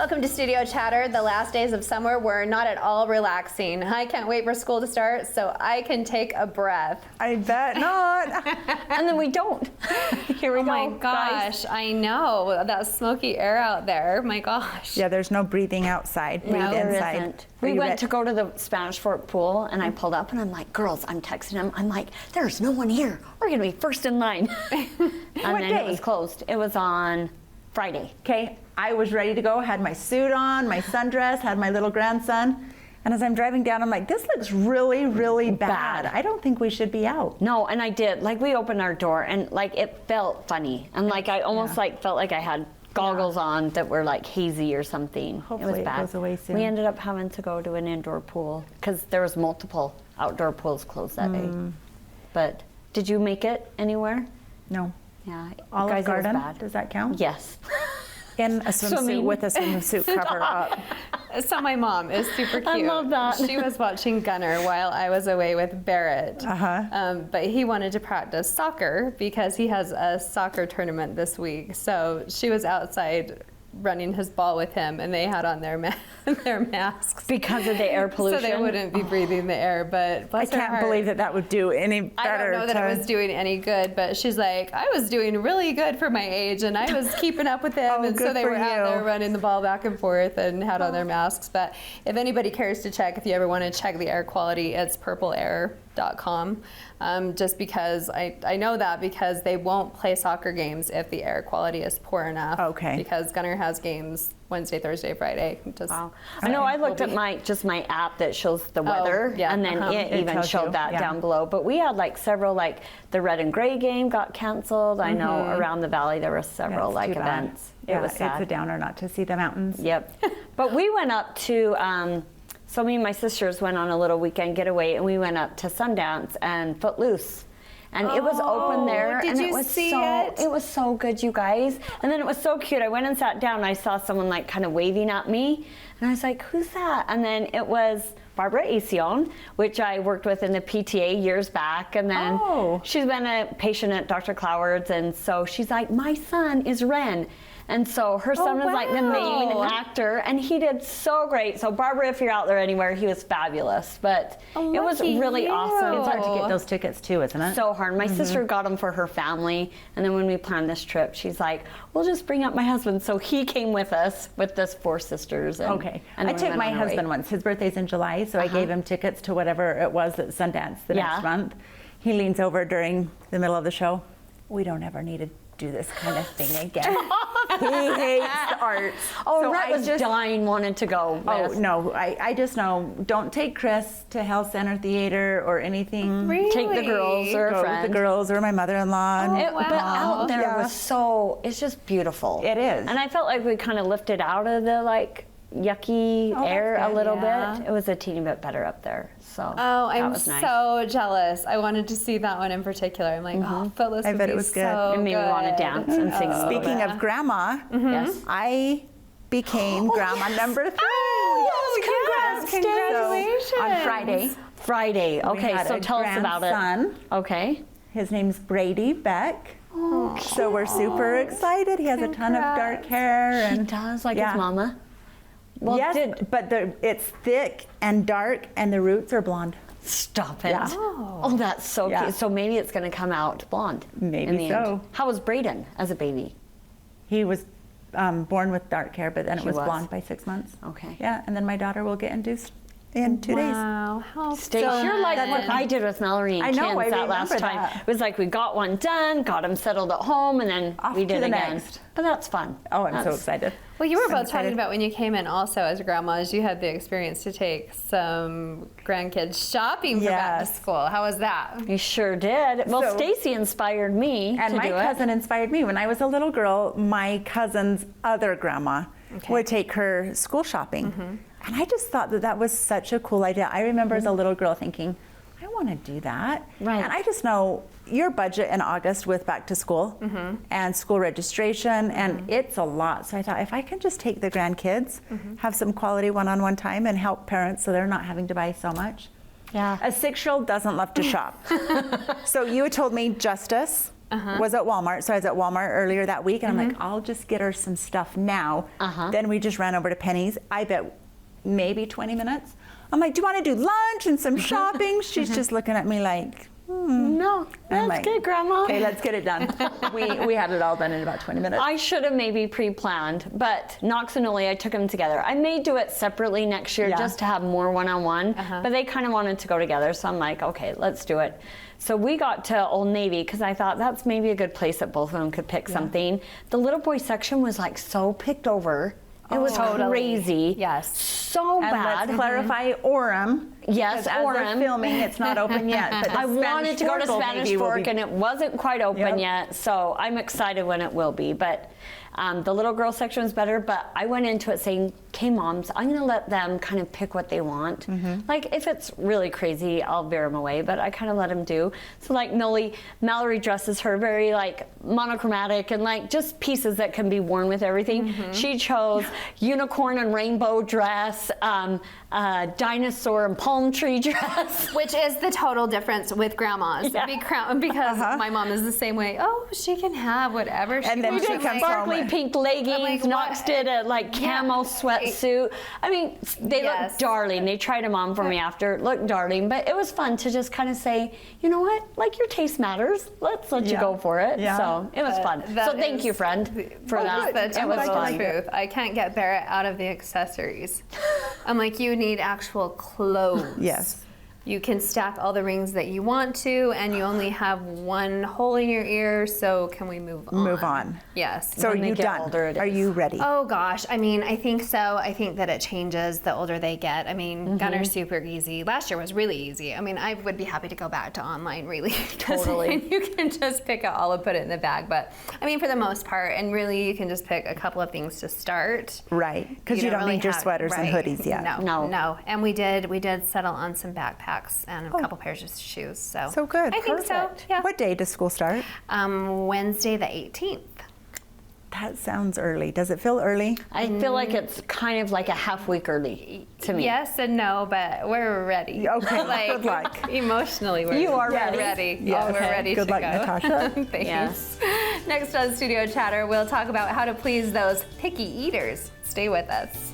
Welcome to Studio Chatter. The last days of summer were not at all relaxing. I can't wait for school to start so I can take a breath. I bet not. And then we don't. Here we go. Oh my gosh, I know. That smoky air out there. My gosh. Yeah, there's no breathing outside. Breathe There inside. isn't. We went to go to the Spanish Fork pool, and I pulled up, and I'm like, girls, I'm texting them. I'm like, there's no one here. We're going to be first in line. And What then day? it was closed. It was on Friday. Okay, I was ready to go, had my suit on, my sundress, had my little grandson. And as I'm driving down, I'm like, this looks really, really bad. I don't think we should be out. No, and I did. Like, we opened our door, and like, it felt funny. And like, I almost like felt like I had goggles on that were like hazy or something. Hopefully it was it bad. goes away soon. We ended up having to go to an indoor pool because there was multiple outdoor pools closed that day. But did you make it anywhere? No. Yeah, Olive guys, it was Garden, bad. does that count? Yes. In a swimsuit Swimming. with a swimsuit cover up. So my mom is super cute. I love that. She was watching Gunner while I was away with Barrett. But he wanted to practice soccer because he has a soccer tournament this week. So she was outside running his ball with him, and they had on their masks Because of the air pollution? so they wouldn't be breathing the air. But I bless her can't heart. believe that would do any better. I don't know that it was doing any good, but she's like, I was doing really good for my age, and I was keeping up with him, Oh, and so good they for were out you. there running the ball back and forth and had on their masks. But if anybody cares to check, if you ever want to check the air quality, it's purpleair.com. Just because I know that because they won't play soccer games if the air quality is poor enough. Okay. Because Gunner has games Wednesday, Thursday, Friday. Just Wow. I know I looked at my app that shows the weather, yeah, and then it It even tells showed you, that yeah. down below. But we had like several, like the red and gray game got canceled. I know around the valley there were several That's like too bad. events. Yeah, It was sad. it's a downer not to see the mountains. Yep. But we went up to, so me and my sisters went on a little weekend getaway, and we went up to Sundance and Footloose. And it was open there. did and you it was see so, it? It was so good, you guys. And then it was so cute. I went and sat down, and I saw someone like kind of waving at me. And I was like, who's that? And then it was Barbara Acion, which I worked with in the PTA years back. And then she's been a patient at Dr. Cloward's. And so she's like, my son is Ren. And so her son was like the main actor, and he did so great. So Barbara, if you're out there anywhere, he was fabulous. But it was lucky really you. awesome. It's hard to get those tickets too, isn't it? So hard. My sister got them for her family, and then when we planned this trip, she's like, "We'll just bring up my husband." So he came with us with this 4 sisters. And, Okay. and I we took went my on our way. husband once. His birthday's in July, so I gave him tickets to whatever it was at Sundance the next month. He leans over during the middle of the show. We don't ever need to do this kind of thing again. He hates arts. Oh, So Rhett I was just- dying, wanted to go. Oh, with. no. I just know, don't take Chris to Health Center Theater or anything. Really? Take the girls or a Go friend. with the girls or my mother-in-law. and But out there was so, it's just beautiful. It is. And I felt like we kind of lifted out of the like yucky air a good. little Yeah. bit. It was a teeny bit better up there. So Oh, that I'm was nice. so jealous. I wanted to see that one in particular. I'm like, oh, Footloose I would bet be it was good. so It made me want to good. dance and sing a little Speaking bit. of grandma, Yes. I became grandma number 3. Oh, yes, congratulations. So, on Friday. Friday. we Okay, had so a tell us about it. grandson. Okay. His name's Brady Beck. So we're super excited. He has a ton of dark hair. He And does like Yeah. his mama. Well, yes, but it's thick and dark, and the roots are blonde. stop it. Yeah. Oh, that's so Yeah. cute. So maybe it's going to come out blonde. Maybe in the so. End. How was Braden as a baby? He was born with dark hair, but then it He was was. blonde by 6 months. Okay. Yeah, and then my daughter will get induced in 2 days. Wow, how Stace, fun. you're like what I did with Mallory and I know, Kins I that last remember time. that. It was like we got one done, got him settled at home, and then Off we to did the again. next. But that's fun. Oh, I'm so That's- excited. Well, you were I'm both excited. talking about when you came in also as grandmas, you had the experience to take some grandkids shopping for back to Yes. school. How was that? You sure did. Well, So- Stacy inspired me And to my do cousin it. inspired me. When I was a little girl, my cousin's other grandma would take her school shopping. And I just thought that was such a cool idea. I remember as a little girl thinking, I want to do that. Right. And I just know your budget in August with back to school and school registration, and it's a lot. So I thought if I can just take the grandkids, have some quality one-on-one time and help parents so they're not having to buy so much. Yeah. A 6-year-old doesn't love to shop. So you had told me Justice was at Walmart. So I was at Walmart earlier that week, and I'm like, I'll just get her some stuff now. Then we just ran over to Penny's. I bet maybe 20 minutes. I'm like, do you want to do lunch and some shopping? She's just looking at me like, No, that's like, good, Grandma. Okay, let's get it done. we had it all done in about 20 minutes. I should have maybe pre-planned, but Knox and Oli, I took them together. I may do it separately next year just to have more one-on-one, but they kind of wanted to go together, so I'm like, okay, let's do it. So we got to Old Navy because I thought that's maybe a good place that both of them could pick something. The little boy section was like so picked over. It was crazy. Yes. So and bad. let's clarify Orem. Yes, as Orem. they're filming, it's not open yet. But I wanted to go to Spanish Fork and it wasn't quite open yet, so I'm excited when it will be. But the little girl section was better, but I went into it saying, okay, moms, I'm going to let them kind of pick what they want. Like, if it's really crazy, I'll veer them away, but I kind of let them do. So, like, Mallory dresses her very, like, monochromatic and, like, just pieces that can be worn with everything. She chose unicorn and rainbow dress, dinosaur and palm tree dress. Which is the total difference with grandmas. Because my mom is the same way. Oh, she can have whatever she And then wants. she comes Sparkly pink leggings. like, Knox what? did a like camo sweatsuit. I mean, they look darling. They tried them on for me after. It looked darling, but it was fun to just kind of say, you know what? Like, your taste matters. Let's let you go for it. So it was fun. So thank you, friend, for that. It was fun. truth. I can't get Barrett out of the accessories. I'm like, you need actual clothes. Yes. You can stack all the rings that you want to, and you only have one hole in your ear, so can we move on? Move on. Yes. So are When they you get done? older, it Are is. you ready? Oh gosh, I mean, I think so. I think that it changes the older they get. I mean, Gunner's super easy. Last year was really easy. I mean, I would be happy to go back to online, really. Totally. You can just pick it all and put it in the bag. But I mean, for the most part, and really, you can just pick a couple of things to start. Right, because you don't really need your have- sweaters and right. hoodies yet. No. And we did settle on some backpacks and a couple pairs of shoes. So good. I think so. Perfect. Yeah. What day does school start? Wednesday the 18th. That sounds early. Does it feel early? I feel like it's kind of like a half week early to me. Yes and no, but we're ready. Okay, Like, good luck. Emotionally, we're You are ready. Yes. Oh, we're ready Good to luck, go. Natasha. Thanks. Yes. Next on Studio Chatter, we'll talk about how to please those picky eaters. Stay with us.